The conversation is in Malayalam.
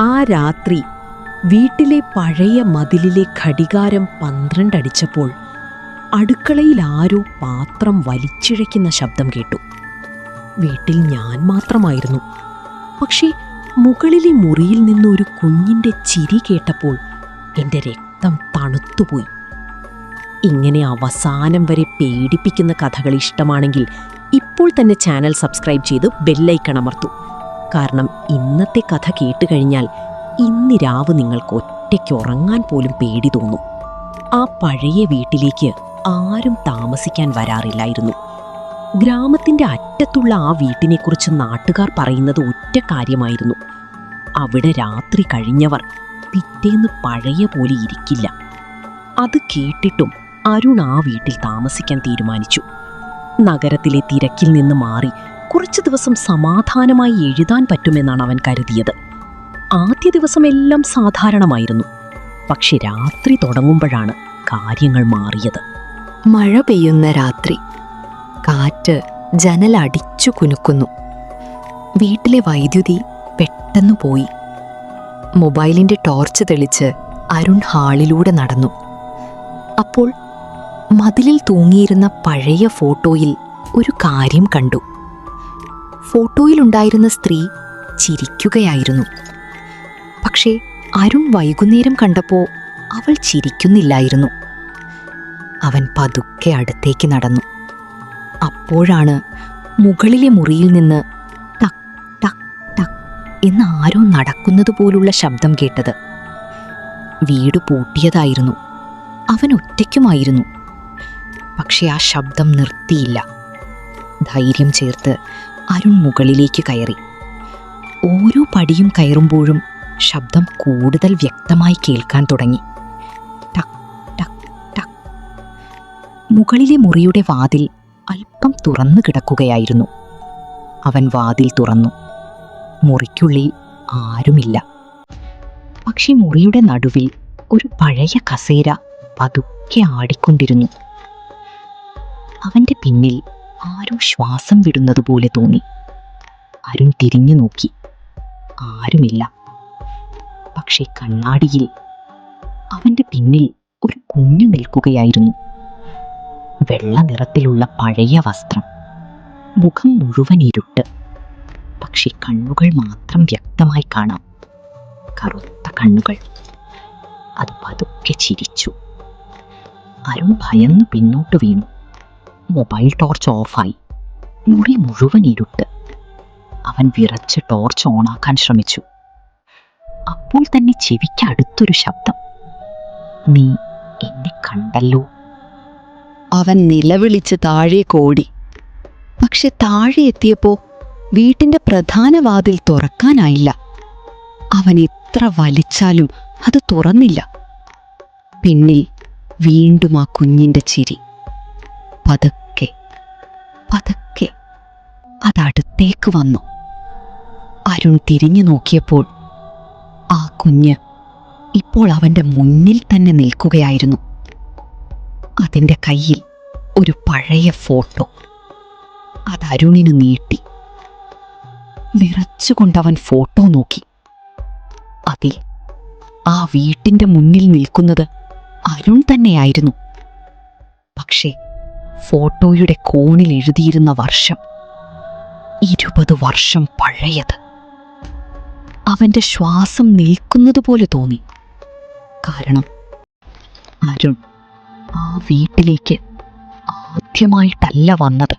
ആ രാത്രി വീട്ടിലെ പഴയ മതിലിലെ ഘടികാരം 12 അടിച്ചപ്പോൾ അടുക്കളയിൽ ആരോ പാത്രം വലിച്ചിഴയ്ക്കുന്ന ശബ്ദം കേട്ടു. വീട്ടിൽ ഞാൻ മാത്രമായിരുന്നു. പക്ഷേ മുകളിലെ മുറിയിൽ നിന്നൊരു കുഞ്ഞിൻ്റെ ചിരി കേട്ടപ്പോൾ എൻ്റെ രക്തം തണുത്തുപോയി. ഇങ്ങനെ അവസാനം വരെ പേടിപ്പിക്കുന്ന കഥകൾ ഇഷ്ടമാണെങ്കിൽ ഇപ്പോൾ തന്നെ ചാനൽ സബ്സ്ക്രൈബ് ചെയ്ത് ബെല്ലൈക്കൺ അമർത്തൂ. കാരണം ഇന്നത്തെ കഥ കേട്ടുകഴിഞ്ഞാൽ ഇന്ന് രാവ് നിങ്ങൾക്ക് ഒറ്റയ്ക്ക് ഉറങ്ങാൻ പോലും പേടി തോന്നും. ആ പഴയ വീട്ടിലേക്ക് ആരും താമസിക്കാൻ വരാറില്ലായിരുന്നു. ഗ്രാമത്തിൻ്റെ അറ്റത്തുള്ള ആ വീട്ടിനെക്കുറിച്ച് നാട്ടുകാർ പറയുന്നത് ഒറ്റ കാര്യമായിരുന്നു: അവിടെ രാത്രി കഴിഞ്ഞവർ പിറ്റേന്ന് പഴയ പോലെ ഇരിക്കില്ല. അത് കേട്ടിട്ടും അരുൺ ആ വീട്ടിൽ താമസിക്കാൻ തീരുമാനിച്ചു. നഗരത്തിലെ തിരക്കിൽ നിന്ന് മാറി കുറച്ചു ദിവസം സമാധാനമായി എഴുതാൻ പറ്റുമെന്നാണ് അവൻ കരുതിയത്. ആദ്യ ദിവസമെല്ലാം സാധാരണമായിരുന്നു. പക്ഷെ രാത്രി തുടങ്ങുമ്പോഴാണ് കാര്യങ്ങൾ മാറിയത്. മഴ പെയ്യുന്ന രാത്രി. കാറ്റ് ജനലടിച്ചു കുനുക്കുന്നു. വീട്ടിലെ വൈദ്യുതി പെട്ടെന്ന് പോയി. മൊബൈലിൻ്റെ ടോർച്ച് തെളിച്ച് അരുൺ ഹാളിലൂടെ നടന്നു. അപ്പോൾ മതിലിൽ തൂങ്ങിയിരുന്ന പഴയ ഫോട്ടോയിൽ ഒരു കാര്യം കണ്ടു. ഫോട്ടോയിലുണ്ടായിരുന്ന സ്ത്രീ ചിരിക്കുകയായിരുന്നു. പക്ഷേ അരുൺ വൈകുന്നേരം കണ്ടപ്പോൾ അവൾ ചിരിക്കുന്നില്ലായിരുന്നു. അവൻ പതുക്കെ അടുത്തേക്ക് നടന്നു. അപ്പോഴാണ് മുകളിലെ മുറിയിൽ നിന്ന് ടക് ടക് ടക് എന്ന് ആരോ നടക്കുന്നത് പോലുള്ള ശബ്ദം കേട്ടത്. വീട് പൂട്ടിയതായിരുന്നു. അവൻ ഒറ്റയ്ക്കുമായിരുന്നു. പക്ഷെ ആ ശബ്ദം നിർത്തിയില്ല. ധൈര്യം ചേർത്ത് അരുൺ മുകളിലേക്ക് കയറി. ഓരോ പടിയും കയറുമ്പോഴും ശബ്ദം കൂടുതൽ വ്യക്തമായി കേൾക്കാൻ തുടങ്ങി. ടക് ടക് ടക്. മുകളിലെ മുറിയുടെ വാതിൽ അല്പം തുറന്നു കിടക്കുകയായിരുന്നു. അവൻ വാതിൽ തുറന്നു. മുറിക്കുള്ളിൽ ആരുമില്ല. പക്ഷെ മുറിയുടെ നടുവിൽ ഒരു പഴയ കസേര പതുക്കെ ആടിക്കൊണ്ടിരുന്നു. അവൻ്റെ പിന്നിൽ ആരോ ശ്വാസം വിടുന്നതുപോലെ തോന്നി. അരുൺ തിരിഞ്ഞു നോക്കി. ആരുമില്ല. പക്ഷെ കണ്ണാടിയിൽ അവൻ്റെ പിന്നിൽ ഒരു കുഞ്ഞു നിൽക്കുകയായിരുന്നു. വെള്ള നിറത്തിലുള്ള പഴയ വസ്ത്രം, മുഖം മുഴുവൻ ഇരുട്ട്. പക്ഷെ കണ്ണുകൾ മാത്രം വ്യക്തമായി കാണാം. കറുത്ത കണ്ണുകൾ. അത് പതുക്കെ ചിരിച്ചു. അരുൺ ഭയന്ന് പിന്നോട്ട് വീണു. മൊബൈൽ ടോർച്ച് ഓഫായി. മുറി മുഴുവൻ ഇരുട്ട്. അവൻ വിറച്ച് ടോർച്ച് ഓണാക്കാൻ ശ്രമിച്ചു. അപ്പോൾ തന്നെ ചെവിക്ക് അടുത്തൊരു ശബ്ദം: "നീ എന്നെ കണ്ടല്ലോ." അവൻ നിലവിളിച്ച് താഴേക്കോടി. പക്ഷെ താഴെ എത്തിയപ്പോൾ വീട്ടിൻ്റെ പ്രധാന വാതിൽ തുറക്കാനായില്ല. അവൻ എത്ര വലിച്ചാലും അത് തുറന്നില്ല. പിന്നിൽ വീണ്ടും ആ കുഞ്ഞിൻ്റെ ചിരി. പതുക്കെ പതുക്കെ അതടുത്തേക്ക് വന്നു. അരുൺ തിരിഞ്ഞു നോക്കിയപ്പോൾ ആ കുഞ്ഞ് ഇപ്പോൾ അവൻ്റെ മുന്നിൽ തന്നെ നിൽക്കുകയായിരുന്നു. അതിൻ്റെ കയ്യിൽ ഒരു പഴയ ഫോട്ടോ. അത് അരുണിന് നീട്ടി. വിറച്ചുകൊണ്ടവൻ ഫോട്ടോ നോക്കി. അതിൽ ആ വീട്ടിൻ്റെ മുന്നിൽ നിൽക്കുന്നത് അരുൺ തന്നെയായിരുന്നു. പക്ഷേ ഫോട്ടോയുടെ കോണിൽ എഴുതിയിരുന്ന വർഷം 20 വർഷം പഴയത്. അവൻ്റെ ശ്വാസം നിൽക്കുന്നത് പോലെ തോന്നി. കാരണം അരുൺ ആ വീട്ടിലേക്ക് ആദ്യമായിട്ടല്ല വന്നത്.